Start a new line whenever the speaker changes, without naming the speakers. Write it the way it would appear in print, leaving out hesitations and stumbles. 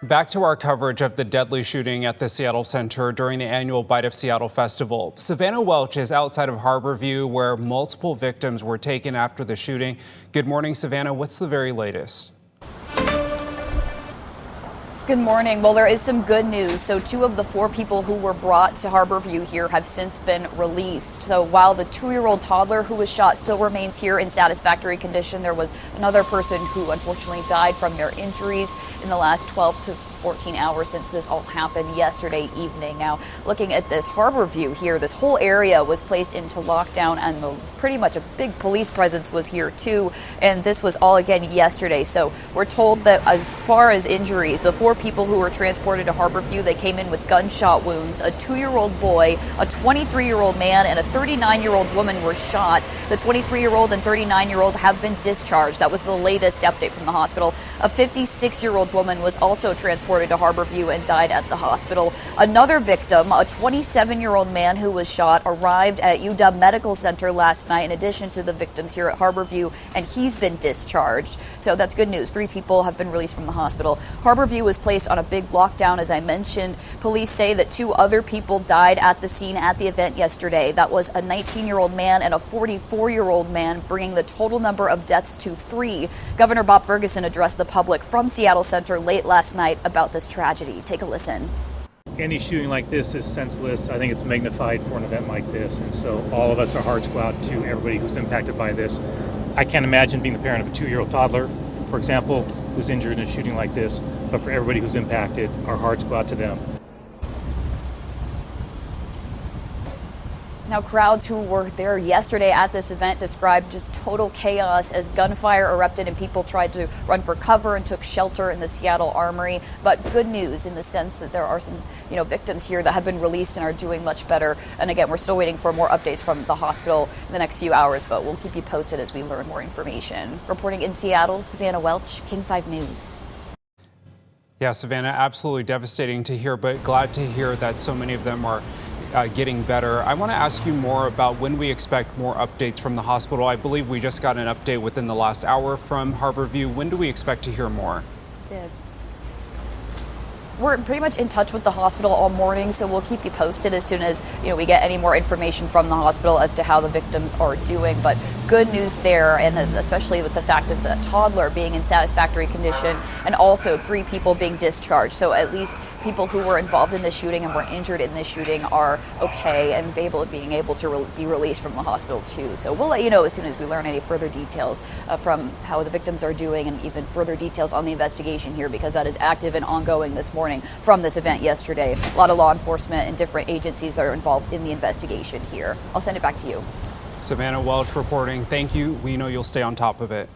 Back to our coverage of the deadly shooting at the Seattle Center during the annual Bite of Seattle Festival. Savannah Welch is outside of Harborview, where multiple victims were taken after the shooting. Good morning, Savannah. What's the very latest?
Good morning. Well, there is some good news. So 2 of the 4 people who were brought to Harborview here have since been released. So while the 2-year-old toddler who was shot still remains here in satisfactory condition, there was another person who unfortunately died from their injuries in the last 12 to 14 hours since this all happened yesterday evening. Now, looking at this Harborview here, this whole area was placed into lockdown, and pretty much a big police presence was here too. And this was all again yesterday. So we're told that as far as injuries, the 4 people who were transported to Harborview, they came in with gunshot wounds. A 2-year-old boy, a 23-year-old man, and a 39-year-old woman were shot. The 23-year-old and 39-year-old have been discharged. That was the latest update from the hospital. A 56-year-old woman was also transported to Harborview and died at the hospital. Another victim, a 27-year-old man who was shot, arrived at UW Medical Center last night in addition to the victims here at Harborview, and he's been discharged. So that's good news. 3 people have been released from the hospital. Harborview was placed on a big lockdown, as I mentioned. Police say that 2 other people died at the scene at the event yesterday. That was a 19-year-old man and a 44-year-old man, bringing the total number of deaths to 3. Governor Bob Ferguson addressed the public from Seattle Center late last night about this tragedy. Take a listen.
Any shooting like this is senseless. I think it's magnified for an event like this. And so all of us, our hearts go out to everybody who's impacted by this. I can't imagine being the parent of a 2-year-old toddler, for example, who's injured in a shooting like this. But for everybody who's impacted, our hearts go out to them.
Now, crowds who were there yesterday at this event described just total chaos as gunfire erupted and people tried to run for cover and took shelter in the Seattle Armory. But good news in the sense that there are some, victims here that have been released and are doing much better. And again, we're still waiting for more updates from the hospital in the next few hours, but we'll keep you posted as we learn more information. Reporting in Seattle, Savannah Welch, King 5 News.
Yeah, Savannah, absolutely devastating to hear, but glad to hear that so many of them are getting better. I want to ask you more about when we expect more updates from the hospital. I believe we just got an update within the last hour from Harborview. When do we expect to hear more? We're
pretty much in touch with the hospital all morning, so we'll keep you posted as soon as we get any more information from the hospital as to how the victims are doing. But good news there, and especially with the fact that the toddler being in satisfactory condition and also 3 people being discharged. So at least people who were involved in the shooting and were injured in the shooting are okay and being able to be released from the hospital too. So we'll let you know as soon as we learn any further details from how the victims are doing and even further details on the investigation here, because that is active and ongoing this morning from this event yesterday. A lot of law enforcement and different agencies are involved in the investigation here. I'll send it back to you.
Savannah Welch reporting. Thank you. We know you'll stay on top of it.